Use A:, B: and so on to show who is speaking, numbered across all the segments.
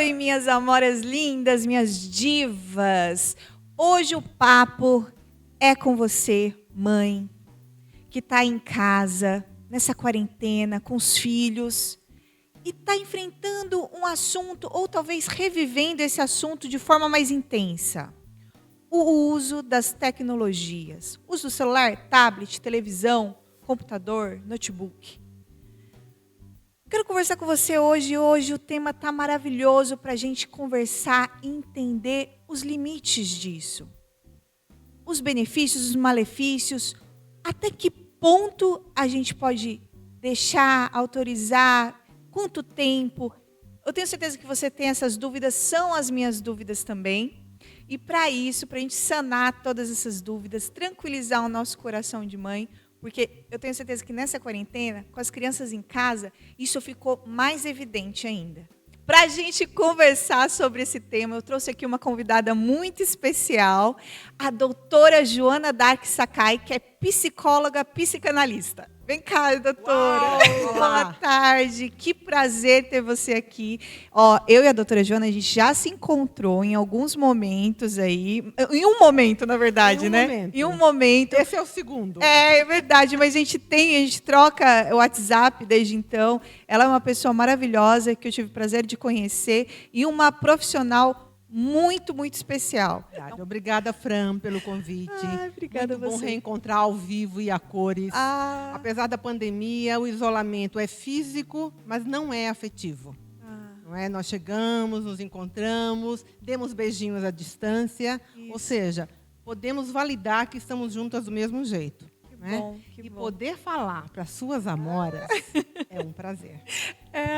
A: Oi, minhas amoras lindas, minhas divas. Hoje o papo é com você, mãe, que está em casa, nessa quarentena, com os filhos, e está enfrentando um assunto, ou talvez revivendo esse assunto de forma mais intensa. O uso das tecnologias. Uso do celular, tablet, televisão, computador, notebook. Quero conversar com você hoje. Hoje o tema está maravilhoso para a gente conversar e entender os limites disso. Os benefícios, os malefícios. Até que ponto a gente pode deixar, autorizar, quanto tempo. Eu tenho certeza que você tem essas dúvidas, são as minhas dúvidas também. E para isso, para a gente sanar todas essas dúvidas, tranquilizar o nosso coração de mãe, porque eu tenho certeza que nessa quarentena, com as crianças em casa, isso ficou mais evidente ainda. Para a gente conversar sobre esse tema, eu trouxe aqui uma convidada muito especial, a doutora Joana Dark Sakai, que é psicóloga, psicanalista. Vem cá, doutora.
B: Uau,
A: boa tarde. Que prazer ter você aqui. Ó, eu e a doutora Joana, a gente já se encontrou em alguns momentos aí. Em um momento, na verdade, né?
B: Momento.
A: Em um momento.
B: Esse é o segundo.
A: É verdade, mas a gente troca o WhatsApp desde então. Ela é uma pessoa maravilhosa que eu tive o prazer de conhecer e uma profissional muito, muito especial.
B: Obrigada, Fran, pelo convite.
A: Obrigada
B: muito
A: a
B: bom
A: você.
B: reencontrar ao vivo e a cores. Apesar da pandemia, o isolamento é físico, mas não é afetivo. Não é? Nós chegamos, nos encontramos, demos beijinhos à distância.
A: Isso.
B: Ou seja, podemos validar que estamos juntas do mesmo jeito.
A: Que
B: né?
A: bom, que
B: e
A: bom.
B: poder falar para suas amoras é um prazer.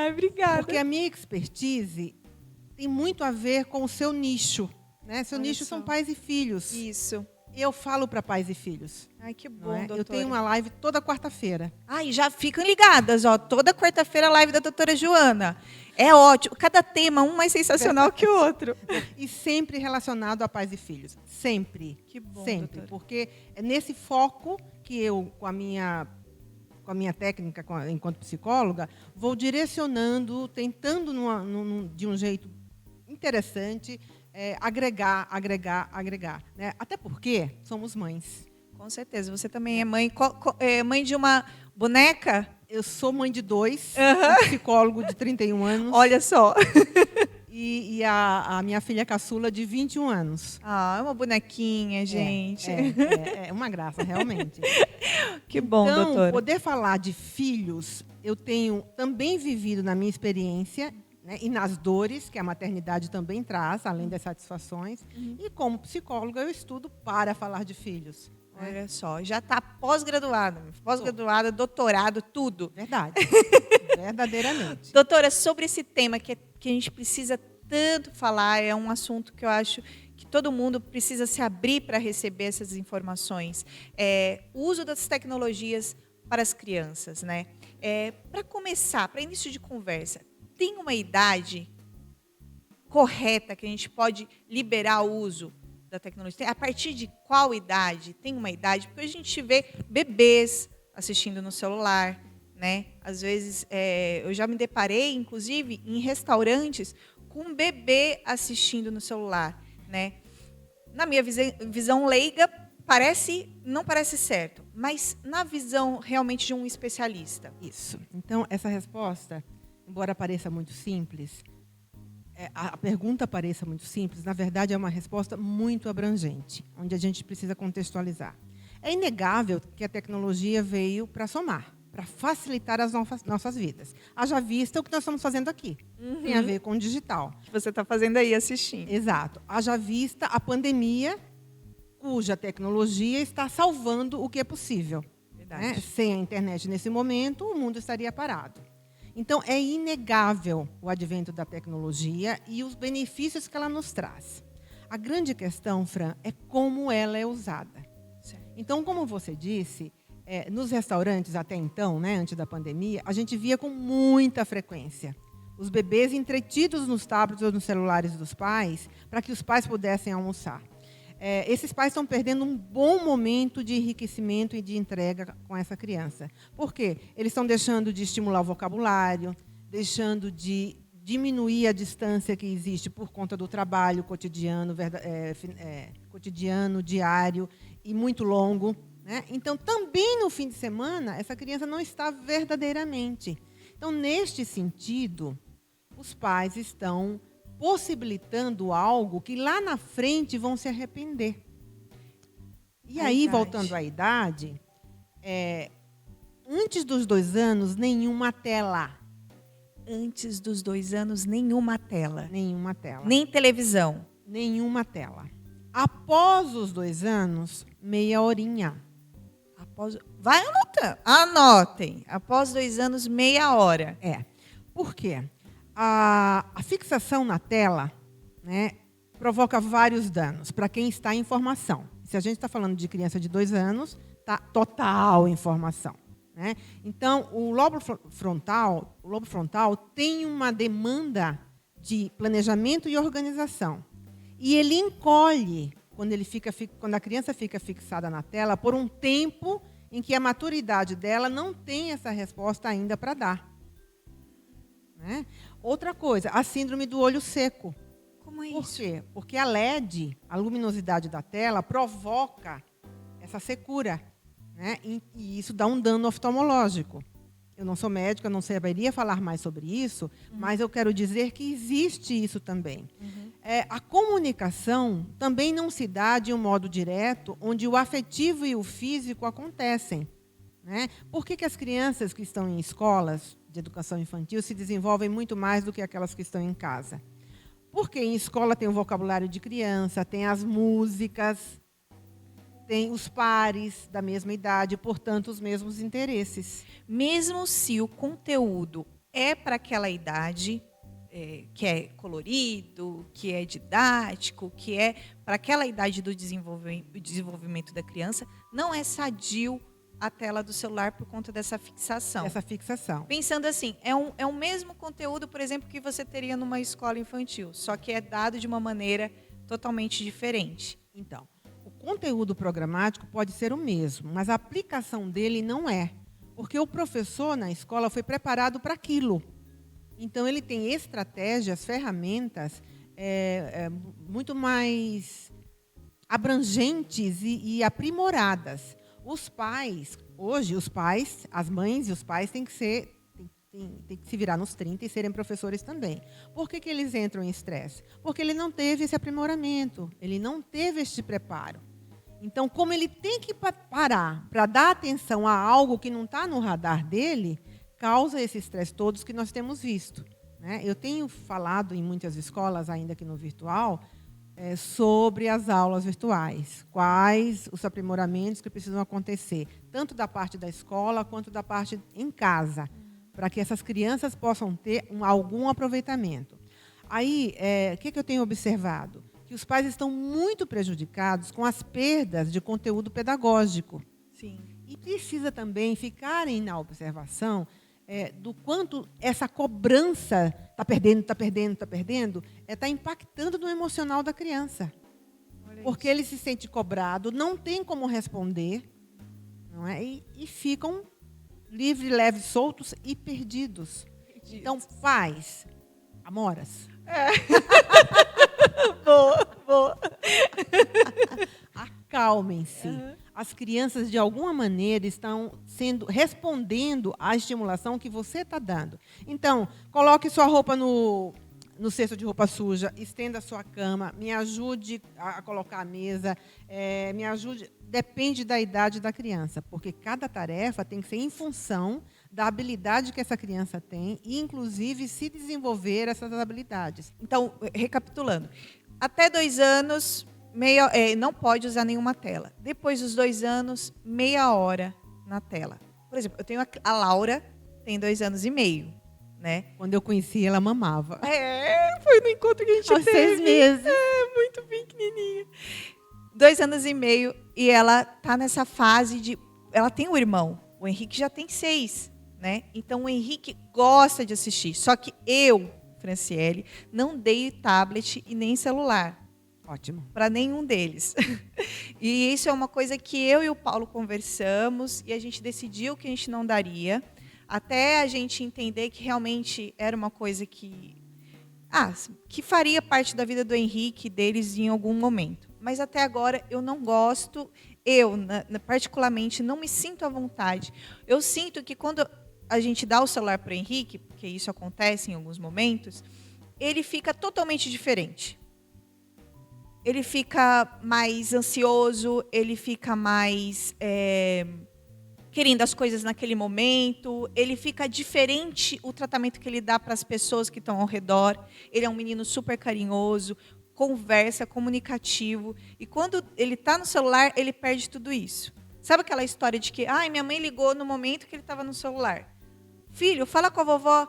A: Obrigada.
B: Porque a minha expertise tem muito a ver com o seu nicho. Né? Seu
A: Olha
B: nicho
A: só.
B: são pais e filhos.
A: Isso.
B: Eu falo para pais e filhos.
A: Ai, que bom,
B: Não é?
A: doutora.
B: Eu tenho uma live toda quarta-feira.
A: E já ficam ligadas, ó. Toda quarta-feira a live da doutora Joana. É ótimo. Cada tema, um mais sensacional que o outro.
B: E sempre relacionado a pais e filhos. Sempre.
A: Que bom,
B: sempre.
A: doutora.
B: Porque é nesse foco que eu, com a minha técnica enquanto psicóloga, vou direcionando, tentando de um jeito interessante, agregar. Né? Até porque somos mães.
A: Com certeza. Você também é mãe. É mãe de uma boneca?
B: Eu sou mãe de 2,
A: Uhum.
B: um psicólogo de 31 anos.
A: Olha só.
B: E a minha filha caçula de 21 anos.
A: É uma bonequinha, gente.
B: É uma graça, realmente.
A: Que bom,
B: então,
A: doutora.
B: poder falar de filhos, eu tenho também vivido na minha experiência, né, e nas dores que a maternidade também traz, além das satisfações. E como psicóloga, eu estudo para falar de filhos.
A: Olha só, já está pós-graduada, doutorado, tudo.
B: Verdade. Verdadeiramente.
A: Doutora, sobre esse tema que a gente precisa tanto falar, é um assunto que eu acho que todo mundo precisa se abrir para receber essas informações. O uso das tecnologias para as crianças, né? Para começar, para início de conversa, tem uma idade correta que a gente pode liberar o uso da tecnologia? A partir de qual idade? Tem uma idade? Porque a gente vê bebês assistindo no celular, né? Às vezes, eu já me deparei, inclusive, em restaurantes, com um bebê assistindo no celular, né? Na minha visão leiga, não parece certo, mas na visão realmente de um especialista.
B: Isso. Então, essa resposta, embora pareça muito simples, a pergunta pareça muito simples, na verdade é uma resposta muito abrangente, onde a gente precisa contextualizar. É inegável que a tecnologia veio para somar, para facilitar as nossas vidas. Haja vista o que nós estamos fazendo aqui. Tem a ver com o digital.
A: Que você está fazendo aí, assistindo.
B: Exato. Haja vista a pandemia, cuja tecnologia está salvando o que é possível. Né? Sem a internet nesse momento, o mundo estaria parado. Então, é inegável o advento da tecnologia e os benefícios que ela nos traz. A grande questão, Fran, é como ela é usada.
A: Certo.
B: Então, como você disse, nos restaurantes até então, né, antes da pandemia, a gente via com muita frequência os bebês entretidos nos tablets ou nos celulares dos pais para que os pais pudessem almoçar. Esses pais estão perdendo um bom momento de enriquecimento e de entrega com essa criança. Por quê? Eles estão deixando de estimular o vocabulário, deixando de diminuir a distância que existe por conta do trabalho cotidiano, cotidiano, diário e muito longo, né? Então, também no fim de semana, essa criança não está verdadeiramente. Então, neste sentido, os pais estão possibilitando algo que lá na frente vão se arrepender. E aí, voltando à idade, antes dos 2 anos, nenhuma tela.
A: Antes dos 2 anos, nenhuma tela.
B: Nenhuma tela.
A: Nem televisão.
B: Nenhuma tela. Após os 2 anos, meia horinha.
A: Vai anotando. Anotem. Após 2 anos, meia hora.
B: Por quê? A fixação na tela, né, provoca vários danos para quem está em formação. Se a gente está falando de criança de 2 anos, está total informação, né? Então, o lobo frontal tem uma demanda de planejamento e organização. E ele encolhe quando a criança fica fixada na tela por um tempo em que a maturidade dela não tem essa resposta ainda para dar. Né? Outra coisa, a síndrome do olho seco.
A: Como é
B: isso?
A: Por
B: quê? Porque a LED, a luminosidade da tela, provoca essa secura, né? E isso dá um dano oftalmológico. Eu não sou médica, eu não saberia falar mais sobre isso, mas eu quero dizer que existe isso também. A comunicação também não se dá de um modo direto, onde o afetivo e o físico acontecem. Né? Por que as crianças que estão em escolas de educação infantil se desenvolvem muito mais do que aquelas que estão em casa? Porque em escola tem o vocabulário de criança, tem as músicas, tem os pares da mesma idade, portanto, os mesmos interesses.
A: Mesmo se o conteúdo é para aquela idade, que é colorido, que é didático, que é para aquela idade do desenvolvimento da criança, não é sadio a tela do celular por conta dessa fixação.
B: Essa fixação.
A: Pensando assim, é o mesmo conteúdo, por exemplo, que você teria numa escola infantil, só que é dado de uma maneira totalmente diferente.
B: Então, o conteúdo programático pode ser o mesmo, mas a aplicação dele não é. Porque o professor na escola foi preparado para aquilo. Então, ele tem estratégias, ferramentas muito mais abrangentes e aprimoradas. Hoje, as mães e os pais têm que se virar nos 30 e serem professores também. Por que eles entram em estresse? Porque ele não teve esse aprimoramento, ele não teve este preparo. Então, como ele tem que parar para dar atenção a algo que não está no radar dele, causa esse estresse todos que nós temos visto. Né? Eu tenho falado em muitas escolas, ainda aqui no virtual, sobre as aulas virtuais, quais os aprimoramentos que precisam acontecer, tanto da parte da escola quanto da parte em casa, para que essas crianças possam ter algum aproveitamento. Aí, o que eu tenho observado? Que os pais estão muito prejudicados com as perdas de conteúdo pedagógico.
A: Sim.
B: E precisa também ficarem na observação do quanto essa cobrança está perdendo, está impactando no emocional da criança. Porque ele se sente cobrado, não tem como responder, não é? E ficam livres, leves, soltos e perdidos. Então, pais, amoras.
A: Boa.
B: Acalmem-se. As crianças, de alguma maneira, estão respondendo à estimulação que você está dando. Então, coloque sua roupa no cesto de roupa suja, estenda a sua cama, me ajude a colocar a mesa, me ajude. Depende da idade da criança, porque cada tarefa tem que ser em função da habilidade que essa criança tem e, inclusive, se desenvolver essas habilidades.
A: Então, recapitulando, até 2 anos... não pode usar nenhuma tela. Depois dos 2 anos, meia hora na tela. Por exemplo, eu tenho a Laura, tem 2 anos e meio, né?
B: Quando eu conheci, ela mamava.
A: Foi no encontro que a gente
B: teve. Aos 6 meses.
A: Muito pequenininha. 2 anos e meio, e ela tá nessa fase de... Ela tem um irmão, o Henrique já tem 6, né? Então, o Henrique gosta de assistir. Só que eu, Franciele, não dei tablet e nem celular.
B: Ótimo.
A: Para nenhum deles. E isso é uma coisa que eu e o Paulo conversamos e a gente decidiu que a gente não daria, até a gente entender que realmente era uma coisa que que faria parte da vida do Henrique, deles em algum momento. Mas até agora eu não gosto, particularmente não me sinto à vontade. Eu sinto que quando a gente dá o celular para o Henrique, porque isso acontece em alguns momentos, ele fica totalmente diferente. Ele fica mais ansioso, ele fica mais querendo as coisas naquele momento, ele fica diferente o tratamento que ele dá para as pessoas que estão ao redor. Ele é um menino super carinhoso, conversa, comunicativo, e quando ele está no celular, ele perde tudo isso. Sabe aquela história de que, minha mãe ligou no momento que ele estava no celular. Filho, fala com a vovó.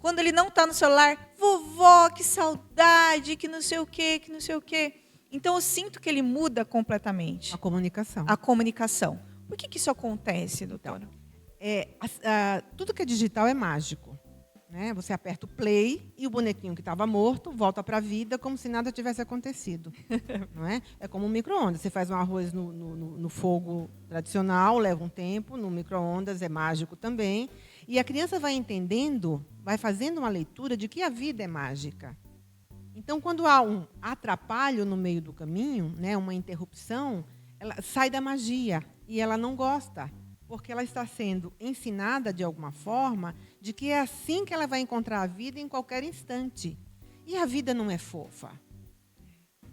A: Quando ele não está no celular, vovó, que saudade, que não sei o quê, que não sei o quê. Então, eu sinto que ele muda completamente.
B: A comunicação.
A: A comunicação. Por que isso acontece, doutora?
B: Tudo que é digital é mágico. Né? Você aperta o play e o bonequinho que estava morto volta para a vida como se nada tivesse acontecido. Não é? É como um micro-ondas. Você faz um arroz no fogo tradicional, leva um tempo, no micro-ondas é mágico também. E a criança vai entendendo, vai fazendo uma leitura de que a vida é mágica. Então, quando há um atrapalho no meio do caminho, né, uma interrupção, ela sai da magia e ela não gosta, porque ela está sendo ensinada de alguma forma de que é assim que ela vai encontrar a vida em qualquer instante. E a vida não é fofa.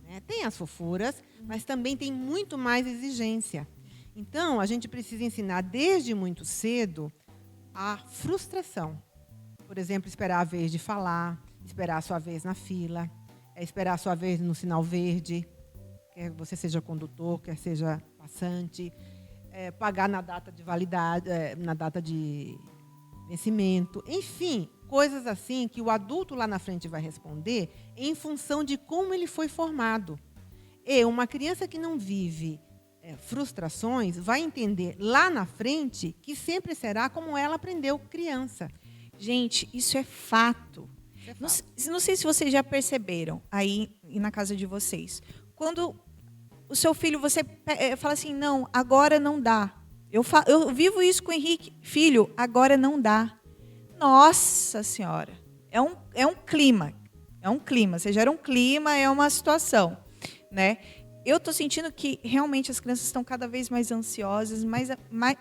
B: Né? Tem as fofuras, mas também tem muito mais exigência. Então, a gente precisa ensinar desde muito cedo a frustração. Por exemplo, esperar a vez de falar, esperar a sua vez na fila, esperar a sua vez no sinal verde, quer você seja condutor, quer seja passante, pagar na data de validade, na data de vencimento, enfim, coisas assim que o adulto lá na frente vai responder em função de como ele foi formado. E uma criança que não vive frustrações vai entender lá na frente que sempre será como ela aprendeu criança.
A: Gente, isso é fato. Não sei se vocês já perceberam aí na casa de vocês. Quando o seu filho, você fala assim, não, agora não dá. Eu vivo isso com o Henrique. Filho, agora não dá. Nossa Senhora. É um clima. É um clima. Você gera um clima, é uma situação. Né? Eu estou sentindo que realmente as crianças estão cada vez mais ansiosas,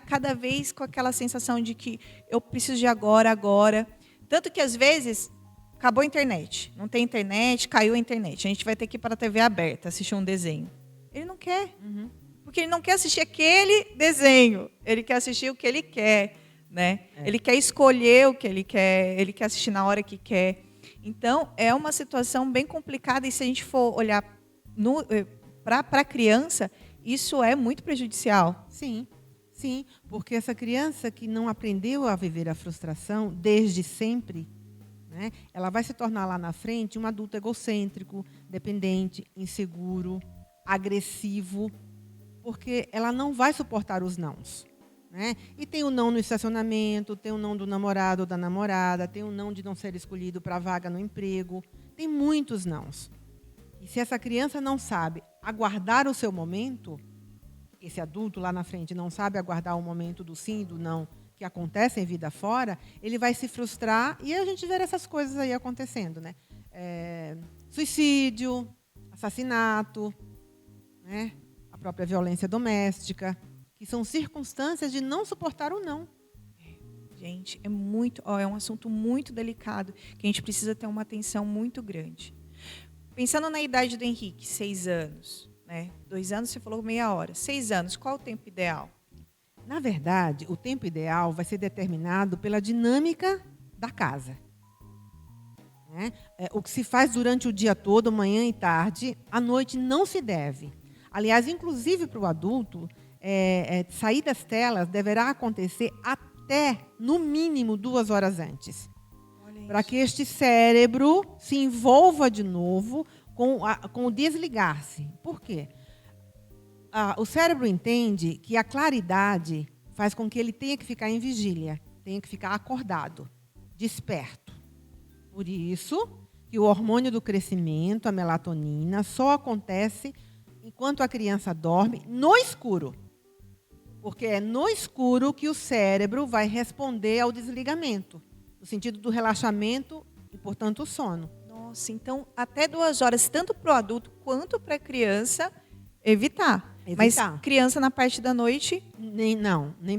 A: cada vez com aquela sensação de que eu preciso de agora. Tanto que, às vezes, acabou a internet. Não tem internet, caiu a internet. A gente vai ter que ir para a TV aberta, assistir um desenho. Ele não quer.
B: Uhum.
A: Porque ele não quer assistir aquele desenho. Ele quer assistir o que ele quer. Né? Ele quer escolher o que ele quer assistir na hora que quer. Então, é uma situação bem complicada. E se a gente for olhar para a criança, isso é muito prejudicial.
B: Sim, porque essa criança que não aprendeu a viver a frustração desde sempre, né, ela vai se tornar lá na frente um adulto egocêntrico, dependente, inseguro, agressivo, porque ela não vai suportar os nãos. Né? E tem o não no estacionamento, tem o não do namorado ou da namorada, tem o não de não ser escolhido para a vaga no emprego, tem muitos nãos. E se essa criança não sabe aguardar o seu momento, esse adulto lá na frente não sabe aguardar o momento do sim e do não que acontece em vida fora, ele vai se frustrar e a gente vê essas coisas aí acontecendo. Né? Suicídio, assassinato, né? A própria violência doméstica, que são circunstâncias de não suportar o não.
A: Gente, é um assunto muito delicado, que a gente precisa ter uma atenção muito grande. Pensando na idade do Henrique, 6 anos, né? 2 anos você falou meia hora. 6 anos, qual é o tempo ideal?
B: Na verdade, o tempo ideal vai ser determinado pela dinâmica da casa. Né? O que se faz durante o dia todo, manhã e tarde, à noite não se deve. Aliás, inclusive para o adulto, sair das telas deverá acontecer até, no mínimo, 2 horas antes. Para que este cérebro se envolva de novo com o desligar-se. Por quê? O cérebro entende que a claridade faz com que ele tenha que ficar em vigília, tenha que ficar acordado, desperto. Por isso que o hormônio do crescimento, a melatonina, só acontece enquanto a criança dorme no escuro. Porque é no escuro que o cérebro vai responder ao desligamento. O no sentido do relaxamento e, portanto, o sono.
A: Nossa, então até 2 horas, tanto para o adulto quanto para a criança, evitar. Mas criança na parte da noite...
B: Nem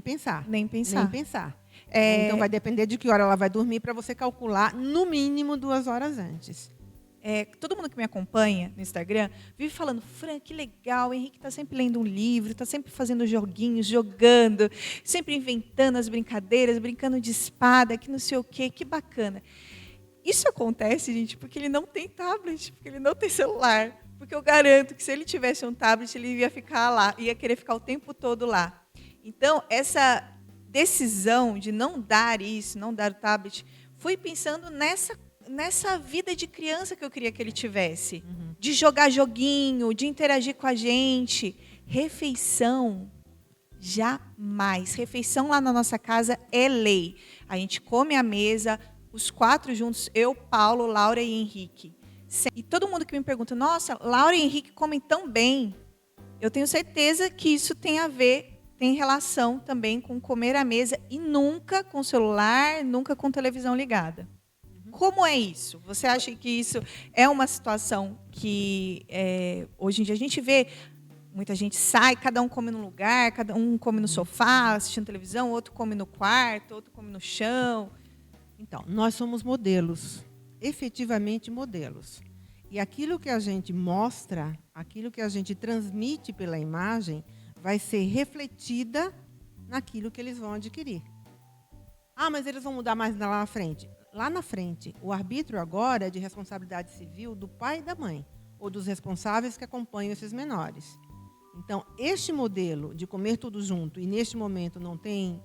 B: pensar.
A: Nem pensar.
B: Nem pensar. Então, vai depender de que hora ela vai dormir para você calcular, no mínimo, 2 horas antes.
A: Todo mundo que me acompanha no Instagram vive falando: Fran, que legal, o Henrique está sempre lendo um livro, está sempre fazendo joguinhos, jogando, sempre inventando as brincadeiras, brincando de espada, que não sei o quê, que bacana. Isso acontece, gente, porque ele não tem tablet, porque ele não tem celular. Porque eu garanto que se ele tivesse um tablet, ele ia ficar lá, ia querer ficar o tempo todo lá. Então, essa decisão de não dar isso, não dar o tablet, foi pensando nessa vida de criança que eu queria que ele tivesse. De jogar joguinho, de interagir com a gente. Refeição, jamais. Refeição lá na nossa casa é lei. A gente come à mesa, os 4 juntos, eu, Paulo, Laura e Henrique. E todo mundo que me pergunta: nossa, Laura e Henrique comem tão bem. Eu tenho certeza que isso tem relação também com comer à mesa e nunca com celular, nunca com televisão ligada. Como é isso? Você acha que isso é uma situação que hoje em dia a gente vê, muita gente sai, cada um come num lugar, cada um come no sofá, assistindo televisão, outro come no quarto, outro come no chão.
B: Então, nós somos modelos, efetivamente modelos. E aquilo que a gente mostra, aquilo que a gente transmite pela imagem, vai ser refletida naquilo que eles vão adquirir. Ah, mas eles vão mudar mais lá na frente. Lá na frente, o arbítrio agora é de responsabilidade civil do pai e da mãe, ou dos responsáveis que acompanham esses menores. Então, este modelo de comer tudo junto e, neste momento, não tem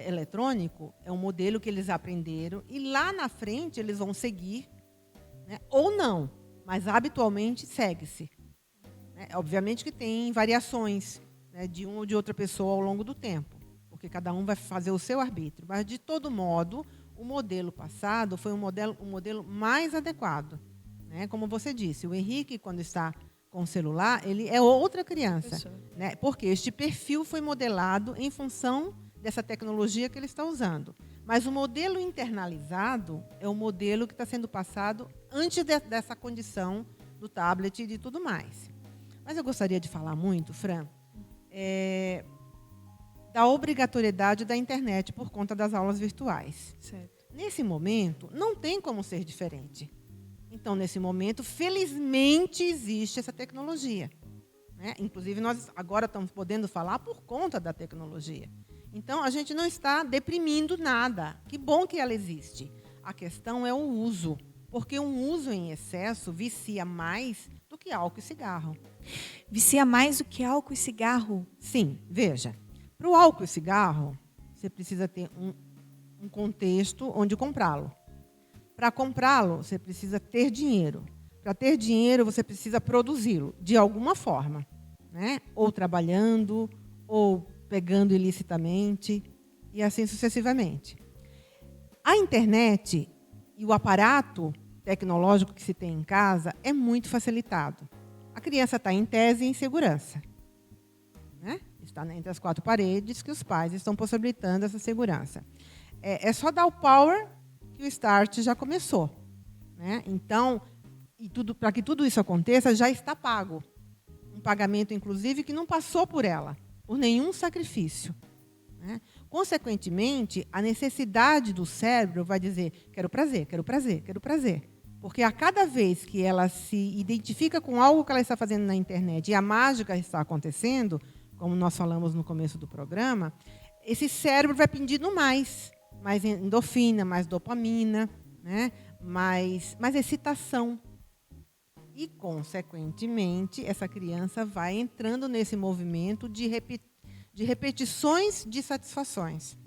B: eletrônico, é um modelo que eles aprenderam e lá na frente eles vão seguir, né, ou não, mas habitualmente segue-se. Obviamente que tem variações, né, de uma ou de outra pessoa ao longo do tempo, porque cada um vai fazer o seu arbítrio, mas, de todo modo, o modelo passado foi um modelo mais adequado. Né? Como você disse, o Henrique, quando está com o celular, ele é outra criança. Né? Porque este perfil foi modelado em função dessa tecnologia que ele está usando. Mas o modelo internalizado é o modelo que está sendo passado antes dessa condição do tablet e de tudo mais. Mas eu gostaria de falar muito, Fran, da obrigatoriedade da internet por conta das aulas virtuais.
A: Certo.
B: Nesse momento, não tem como ser diferente. Então, nesse momento, felizmente, existe essa tecnologia. Né? Inclusive, nós agora estamos podendo falar por conta da tecnologia. Então, a gente não está deprimindo nada. Que bom que ela existe. A questão é o uso, porque um uso em excesso vicia mais do que álcool e cigarro.
A: Vicia mais do que álcool e cigarro?
B: Sim, veja. Para o álcool e cigarro, você precisa ter um contexto onde comprá-lo. Para comprá-lo, você precisa ter dinheiro. Para ter dinheiro, você precisa produzi-lo de alguma forma. Né? Ou trabalhando, ou pegando ilicitamente, e assim sucessivamente. A internet e o aparato tecnológico que se tem em casa é muito facilitado. A criança está em tese em segurança. Né? Está entre as 4 paredes que os pais estão possibilitando essa segurança. É só dar o power que o start já começou. Né? Então, para que tudo isso aconteça, já está pago. Um pagamento, inclusive, que não passou por ela, por nenhum sacrifício. Né? Consequentemente, a necessidade do cérebro vai dizer: quero prazer, quero prazer, quero prazer. Porque a cada vez que ela se identifica com algo que ela está fazendo na internet e a mágica está acontecendo, como nós falamos no começo do programa, esse cérebro vai pedindo mais endorfina, mais dopamina, né? mais excitação. E, consequentemente, essa criança vai entrando nesse movimento de repetições de satisfações.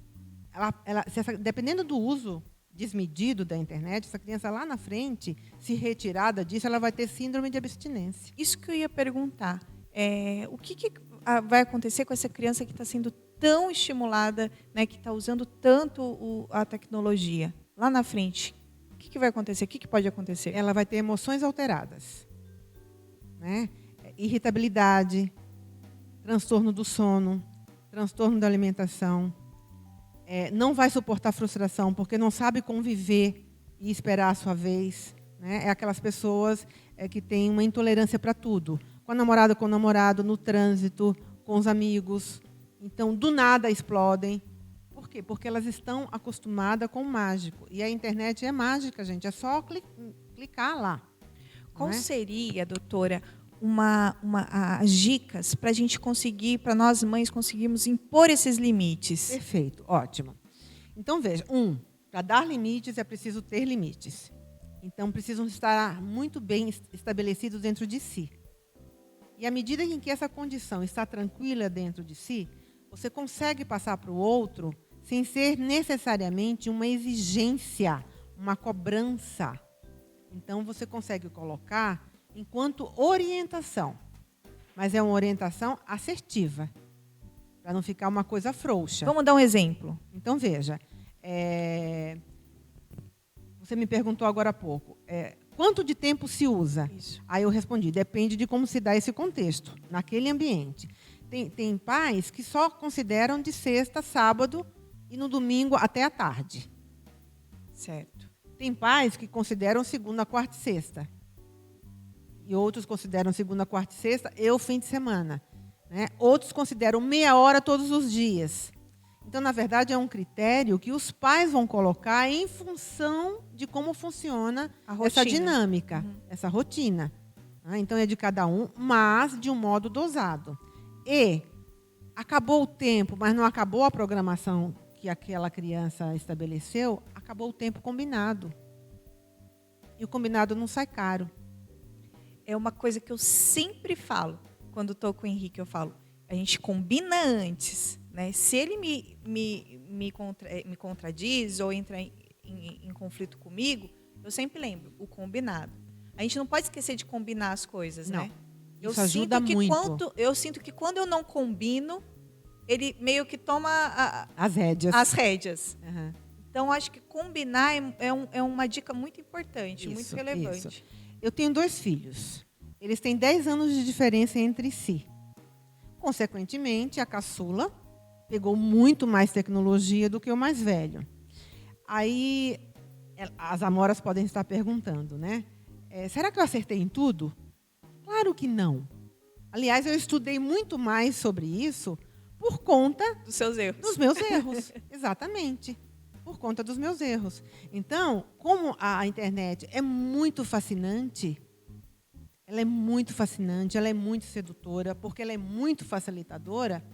B: Dependendo do uso desmedido da internet, essa criança lá na frente, se retirada disso, ela vai ter síndrome de abstinência.
A: Isso que eu ia perguntar. O que vai acontecer com essa criança que está sendo tão estimulada, né, que está usando tanto a tecnologia? Lá na frente, o que vai acontecer? O que pode acontecer?
B: Ela vai ter emoções alteradas. Né? Irritabilidade, transtorno do sono, transtorno da alimentação, não vai suportar frustração, porque não sabe conviver e esperar a sua vez. Né? É aquelas pessoas que têm uma intolerância para tudo. Com a namorada, com o namorado, no trânsito, com os amigos. Então, do nada, explodem. Por quê? Porque elas estão acostumadas com o mágico. E a internet é mágica, gente. É só clicar lá.
A: Qual seria, doutora, as dicas para a gente conseguir, para nós mães conseguirmos impor esses limites?
B: Perfeito, ótimo. Então, veja, para dar limites é preciso ter limites. Então, precisam estar muito bem estabelecidos dentro de si. E à medida em que essa condição está tranquila dentro de si, você consegue passar para o outro sem ser necessariamente uma exigência, uma cobrança. Então, você consegue colocar enquanto orientação, mas é uma orientação assertiva, para não ficar uma coisa frouxa.
A: Vamos dar um exemplo.
B: Então, veja, você me perguntou agora há pouco, quanto de tempo se usa?
A: Isso.
B: Aí eu respondi, depende de como se dá esse contexto, naquele ambiente. Tem pais que só consideram de sexta, sábado e no domingo até a tarde.
A: Certo.
B: Tem pais que consideram segunda, quarta e sexta. E outros consideram segunda, quarta e sexta e o fim de semana. Né? Outros consideram meia hora todos os dias. Então, na verdade, é um critério que os pais vão colocar em função de como funciona essa dinâmica, essa rotina. Então, é de cada um, mas de um modo dosado. E acabou o tempo, mas não acabou a programação que aquela criança estabeleceu, acabou o tempo combinado. E o combinado não sai caro.
A: É uma coisa que eu sempre falo, quando estou com o Henrique, eu falo, a gente combina antes. Né? Se ele me contradiz ou entra em conflito comigo, eu sempre lembro, o combinado. A gente não pode esquecer de combinar as coisas,
B: não.
A: Né?
B: Isso ajuda muito.
A: Eu sinto que quando eu não combino, ele meio que toma
B: as rédeas.
A: Uhum. Então, acho que combinar é uma dica muito importante,
B: isso,
A: muito relevante.
B: Isso. Eu tenho 2 filhos. Eles têm 10 anos de diferença entre si. Consequentemente, a caçula pegou muito mais tecnologia do que o mais velho. Aí, as amoras podem estar perguntando, né? Será que eu acertei em tudo? Claro que não. Aliás, eu estudei muito mais sobre isso por conta
A: dos seus erros.
B: Dos meus erros, exatamente. Por conta dos meus erros. Então, como a internet é muito fascinante, ela é muito fascinante, ela é muito sedutora, porque ela é muito facilitadora,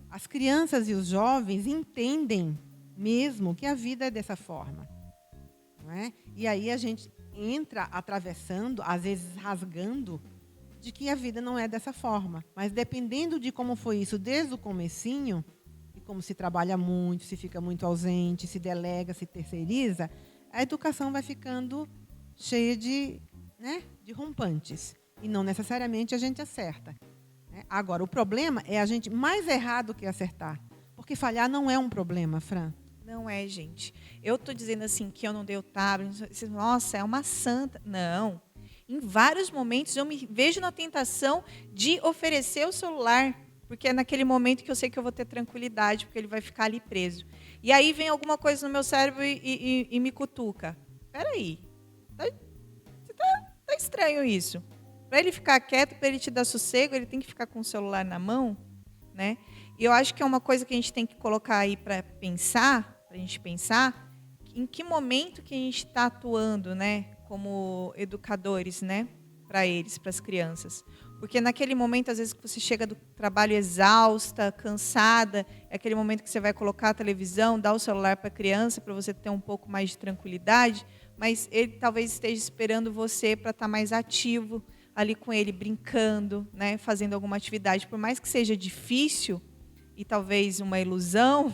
B: as crianças e os jovens entendem mesmo que a vida é dessa forma. Não é? E aí a gente entra atravessando, às vezes rasgando, de que a vida não é dessa forma. Mas dependendo de como foi isso desde o comecinho, e como se trabalha muito, se fica muito ausente, se delega, se terceiriza, a educação vai ficando cheia de rompantes. E não necessariamente a gente acerta. Agora, o problema é a gente mais errar do que acertar. Porque falhar não é um problema, Fran.
A: Não é, gente. Eu estou dizendo assim que eu não dei o tablet. Nossa, é uma santa. Não. Em vários momentos eu me vejo na tentação de oferecer o celular, porque é naquele momento que eu sei que eu vou ter tranquilidade, porque ele vai ficar ali preso. E aí vem alguma coisa no meu cérebro e me cutuca. Espera aí. Tá estranho isso. Para ele ficar quieto, para ele te dar sossego, ele tem que ficar com o celular na mão, né? E eu acho que é uma coisa que a gente tem que colocar aí para a gente pensar, em que momento que a gente está atuando, né, como educadores, né, para eles, para as crianças. Porque naquele momento, às vezes, que você chega do trabalho exausta, cansada, é aquele momento que você vai colocar a televisão, dar o celular para a criança, para você ter um pouco mais de tranquilidade, mas ele talvez esteja esperando você para estar mais ativo ali com ele, brincando, né, fazendo alguma atividade. Por mais que seja difícil, e talvez uma ilusão,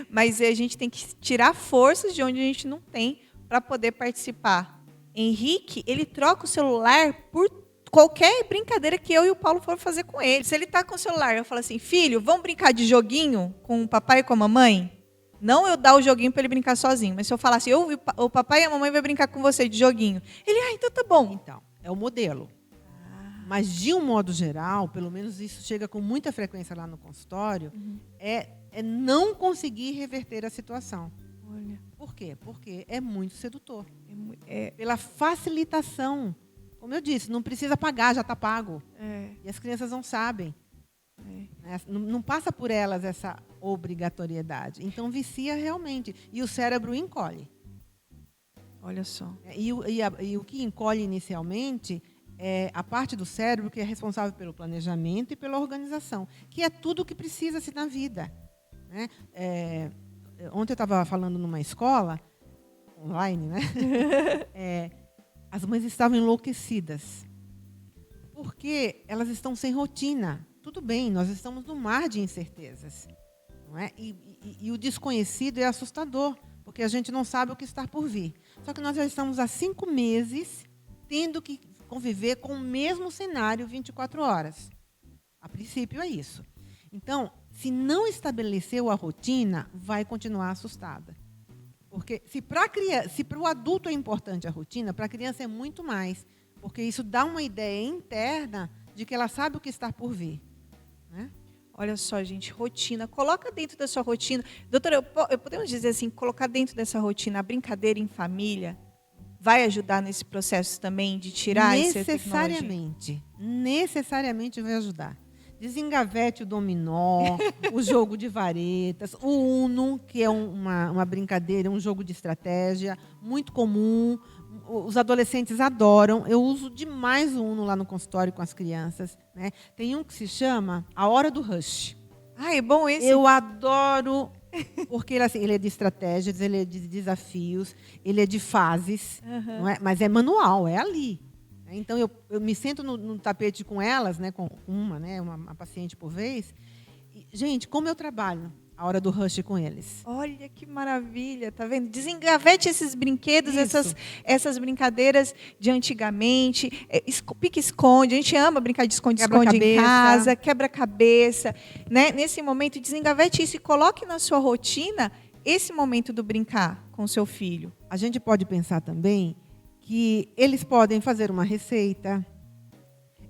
A: mas a gente tem que tirar forças de onde a gente não tem para poder participar. Henrique, ele troca o celular por qualquer brincadeira que eu e o Paulo for fazer com ele. Se ele está com o celular, eu falo assim, filho, vamos brincar de joguinho com o papai e com a mamãe? Não eu dar o joguinho para ele brincar sozinho, mas se eu falar assim, o papai e a mamãe vai brincar com você de joguinho. Ele, então tá bom.
B: Então, é o modelo. Mas, de um modo geral, pelo menos isso chega com muita frequência lá no consultório, é não conseguir reverter a situação.
A: Olha.
B: Por quê? Porque é muito sedutor.
A: É,
B: Pela facilitação. Como eu disse, não precisa pagar, já está pago.
A: é,
B: E as crianças não sabem.
A: é.
B: Né? Não passa por elas essa obrigatoriedade. Então, vicia realmente. E o cérebro encolhe.
A: Olha só.
B: E o que encolhe inicialmente é a parte do cérebro que é responsável pelo planejamento e pela organização, que é tudo o que precisa-se na vida. Né? Ontem eu estava falando numa escola, online, né? As mães estavam enlouquecidas, porque elas estão sem rotina. Tudo bem, nós estamos num mar de incertezas. Não é? E o desconhecido é assustador, porque a gente não sabe o que está por vir. Só que nós já estamos há 5 meses tendo que conviver com o mesmo cenário 24 horas. A princípio é isso. Então, se não estabeleceu a rotina, vai continuar assustada. Porque se para o adulto é importante a rotina, para a criança é muito mais. Porque isso dá uma ideia interna de que ela sabe o que está por vir. Né?
A: Olha só, gente, rotina. Coloca dentro da sua rotina. Doutora, podemos dizer assim, colocar dentro dessa rotina a brincadeira em família vai ajudar nesse processo também de tirar essa tecnologia?
B: Necessariamente vai ajudar. Desengavete o dominó, o jogo de varetas, o Uno, que é uma brincadeira, um jogo de estratégia muito comum. Os adolescentes adoram. Eu uso demais o Uno lá no consultório com as crianças. Né? Tem um que se chama A Hora do Rush.
A: Ah, é bom esse?
B: Eu adoro, porque ele é de estratégias, ele é de desafios, ele é de fases, não é? Mas é manual, é ali. Então, eu me sento no tapete com elas, né, com uma paciente por vez. E, gente, como eu trabalho a hora do rush com eles.
A: Olha que maravilha, tá vendo? Desengavete esses brinquedos,
B: Isso.
A: essas brincadeiras de antigamente, pique-esconde, a gente ama brincar de esconde-esconde em casa, quebra-cabeça, né? Nesse momento, desengavete isso e coloque na sua rotina esse momento do brincar com o seu filho.
B: A gente pode pensar também que eles podem fazer uma receita,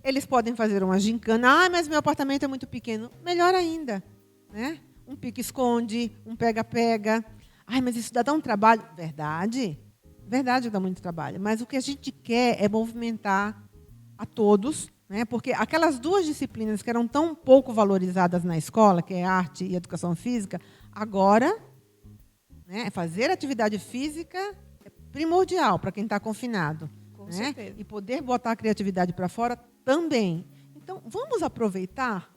B: eles podem fazer uma gincana. Ah, mas meu apartamento é muito pequeno. Melhor ainda, né? Um pique-esconde, um pega-pega. Ai, mas isso dá um trabalho. Verdade. Verdade, dá muito trabalho. Mas o que a gente quer é movimentar a todos, né? Porque aquelas 2 disciplinas que eram tão pouco valorizadas na escola, que é arte e educação física, agora, né, fazer atividade física é primordial para quem está confinado.
A: Com
B: né?
A: certeza.
B: E poder botar a criatividade para fora também. Então, vamos aproveitar.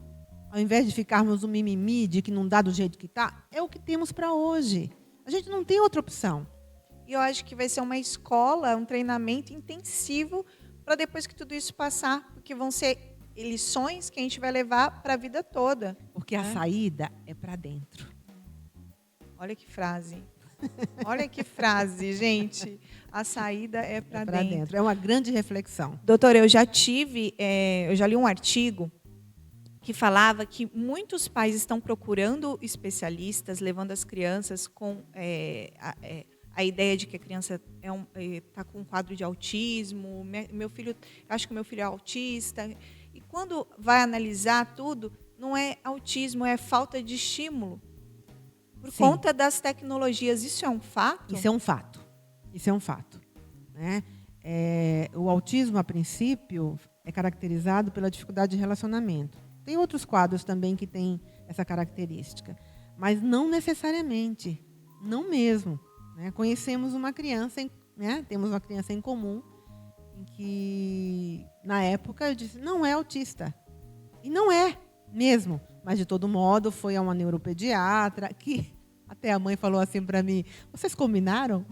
B: Ao invés de ficarmos no mimimi de que não dá do jeito que está, é o que temos para hoje. A gente não tem outra opção.
A: E eu acho que vai ser uma escola, um treinamento intensivo para depois que tudo isso passar, porque vão ser lições que a gente vai levar para a vida toda.
B: Porque a saída é para dentro.
A: Olha que frase. Olha que frase, gente. A saída é para dentro.
B: É uma grande reflexão.
A: Doutora, eu já li um artigo que falava que muitos pais estão procurando especialistas, levando as crianças com a ideia de que a criança está com um quadro de autismo. Acho que meu filho é autista. E quando vai analisar tudo, não é autismo, é falta de estímulo. Por conta das tecnologias. Isso é um fato?
B: Isso é um fato. Isso é um fato. Né? O autismo, a princípio, é caracterizado pela dificuldade de relacionamento. Tem outros quadros também que têm essa característica, mas não necessariamente, não mesmo. Né? Conhecemos uma criança, né? Temos uma criança em comum, em que, na época, eu disse, não é autista. E não é mesmo, mas, de todo modo, foi a uma neuropediatra, que até a mãe falou assim para mim, vocês combinaram?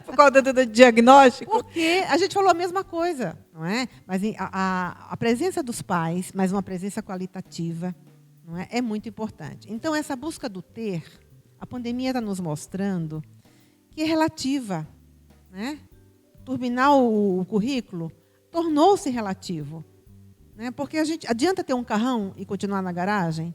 A: Por causa do diagnóstico?
B: Porque a gente falou a mesma coisa, não é? Mas a presença dos pais, mas uma presença qualitativa, não é muito importante. Então, essa busca do ter, a pandemia está nos mostrando que é relativa. Né? Turbinar o currículo tornou-se relativo. Né? Porque adianta ter um carrão e continuar na garagem?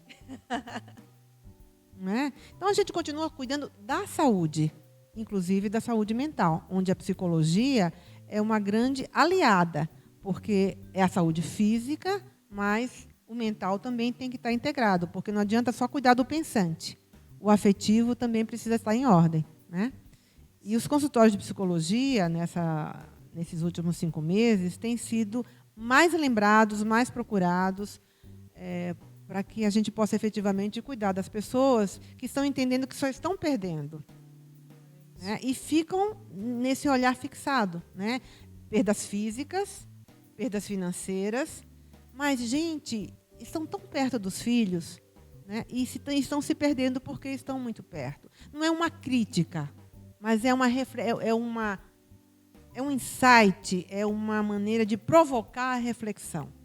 B: Né? Então, a gente continua cuidando da saúde, inclusive da saúde mental, onde a psicologia é uma grande aliada, porque é a saúde física, mas o mental também tem que estar integrado, porque não adianta só cuidar do pensante. O afetivo também precisa estar em ordem, né? E os consultórios de psicologia, nesses últimos 5 meses, têm sido mais lembrados, mais procurados, para que a gente possa efetivamente cuidar das pessoas que estão entendendo que só estão perdendo, né? E ficam nesse olhar fixado, né? Perdas físicas, perdas financeiras, mas, gente, estão tão perto dos filhos, né? E estão se perdendo porque estão muito perto. Não é uma crítica, mas é um insight, é uma maneira de provocar a reflexão.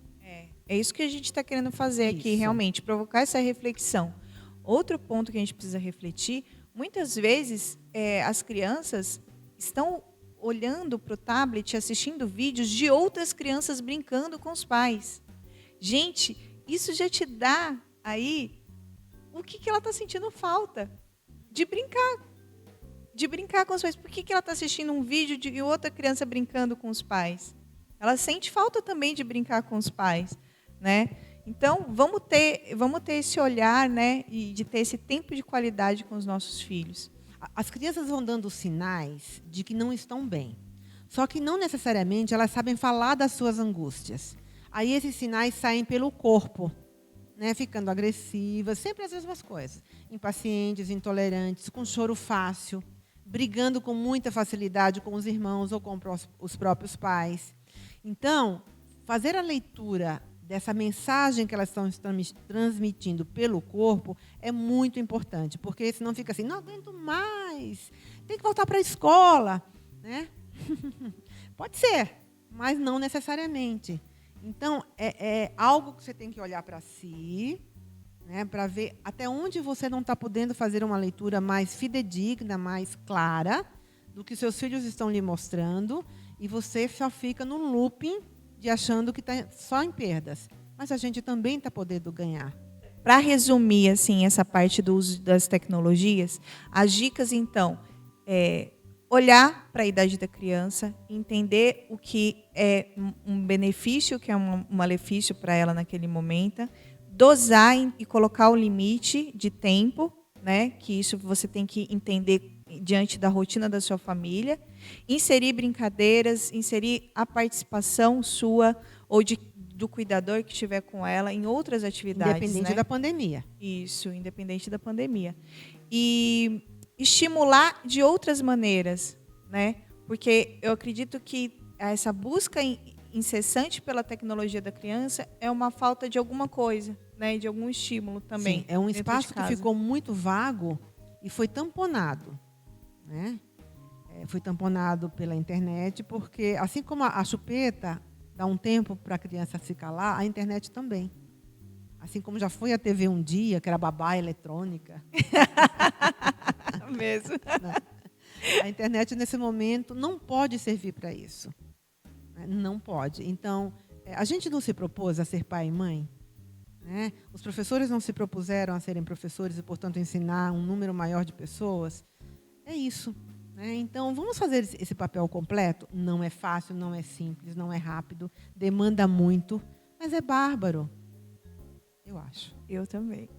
A: É isso que a gente está querendo fazer aqui, realmente, provocar essa reflexão. Outro ponto que a gente precisa refletir, muitas vezes as crianças estão olhando para o tablet, assistindo vídeos de outras crianças brincando com os pais. Gente, isso já te dá aí o que ela está sentindo falta de brincar com os pais. Por que ela está assistindo um vídeo de outra criança brincando com os pais? Ela sente falta também de brincar com os pais, né? Então, vamos ter esse olhar, né, e de ter esse tempo de qualidade com os nossos filhos.
B: As crianças vão dando sinais de que não estão bem. Só que não necessariamente elas sabem falar das suas angústias. Aí esses sinais saem pelo corpo, né, ficando agressivas, sempre as mesmas coisas. Impacientes, intolerantes, com choro fácil, brigando com muita facilidade com os irmãos ou com os próprios pais. Então, fazer a leitura dessa mensagem que elas estão transmitindo pelo corpo é muito importante, porque senão fica assim, não aguento mais, tem que voltar para a escola, né? Pode ser, mas não necessariamente. Então, é algo que você tem que olhar para si, né, para ver até onde você não está podendo fazer uma leitura mais fidedigna, mais clara, do que seus filhos estão lhe mostrando, e você só fica num looping de achando que está só em perdas. Mas a gente também está podendo ganhar.
A: Para resumir assim, essa parte do uso das tecnologias, as dicas, então, olhar para a idade da criança, entender o que é um benefício, o que é um malefício para ela naquele momento, dosar e colocar o limite de tempo, né, que isso você tem que entender diante da rotina da sua família, inserir brincadeiras, inserir a participação sua ou do cuidador que estiver com ela em outras atividades.
B: Independente, né, da pandemia.
A: Isso, independente da pandemia. E estimular de outras maneiras, né? Porque eu acredito que essa busca incessante pela tecnologia da criança é uma falta de alguma coisa, né? De algum estímulo também.
B: Sim, é um espaço que ficou muito vago e foi tamponado, né? Foi tamponado pela internet, porque assim como a chupeta dá um tempo para a criança se calar, a internet também. Assim como já foi a TV um dia, que era babá eletrônica.
A: Mesmo.
B: A internet, nesse momento, não pode servir para isso. Não pode. Então, a gente não se propôs a ser pai e mãe, né? Os professores não se propuseram a serem professores e, portanto, ensinar um número maior de pessoas. É isso, né? Então, vamos fazer esse papel completo? Não é fácil, não é simples, não é rápido, demanda muito, mas é bárbaro. Eu acho.
A: Eu também.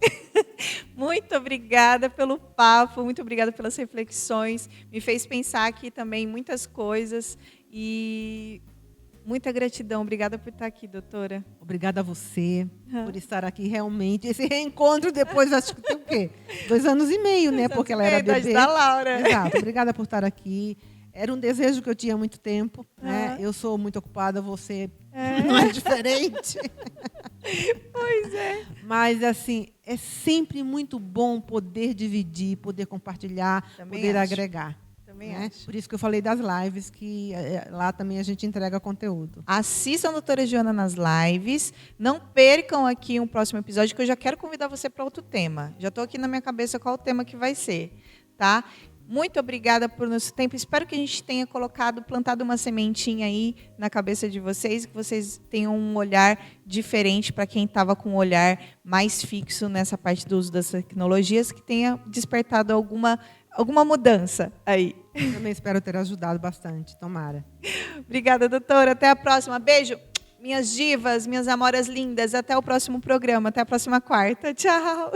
A: Muito obrigada pelo papo, muito obrigada pelas reflexões. Me fez pensar aqui também muitas coisas e muita gratidão. Obrigada por estar aqui, doutora.
B: Obrigada a você por estar aqui realmente. Esse reencontro depois, acho que tem o quê? 2 anos e meio, né? Porque ela era bebê.
A: Da Laura.
B: Exato. Obrigada por estar aqui. Era um desejo que eu tinha há muito tempo, né? Eu sou muito ocupada, você não é diferente.
A: Pois é.
B: Mas, assim, é sempre muito bom poder dividir, poder compartilhar,
A: Também
B: poder
A: acho.
B: agregar.
A: Também
B: né?
A: acho.
B: Por isso que eu falei das lives, que lá também a gente entrega conteúdo.
A: Assistam a doutora Joana nas lives. Não percam aqui um próximo episódio, que eu já quero convidar você para outro tema. Já estou aqui na minha cabeça qual o tema que vai ser. Tá? Muito obrigada por nosso tempo. Espero que a gente tenha plantado uma sementinha aí na cabeça de vocês, que vocês tenham um olhar diferente para quem estava com um olhar mais fixo nessa parte do uso das tecnologias, que tenha despertado alguma mudança aí.
B: Também espero ter ajudado bastante. Tomara.
A: Obrigada, doutora. Até a próxima. Beijo. Minhas divas, minhas amoras lindas, até o próximo programa, até a próxima quarta. Tchau!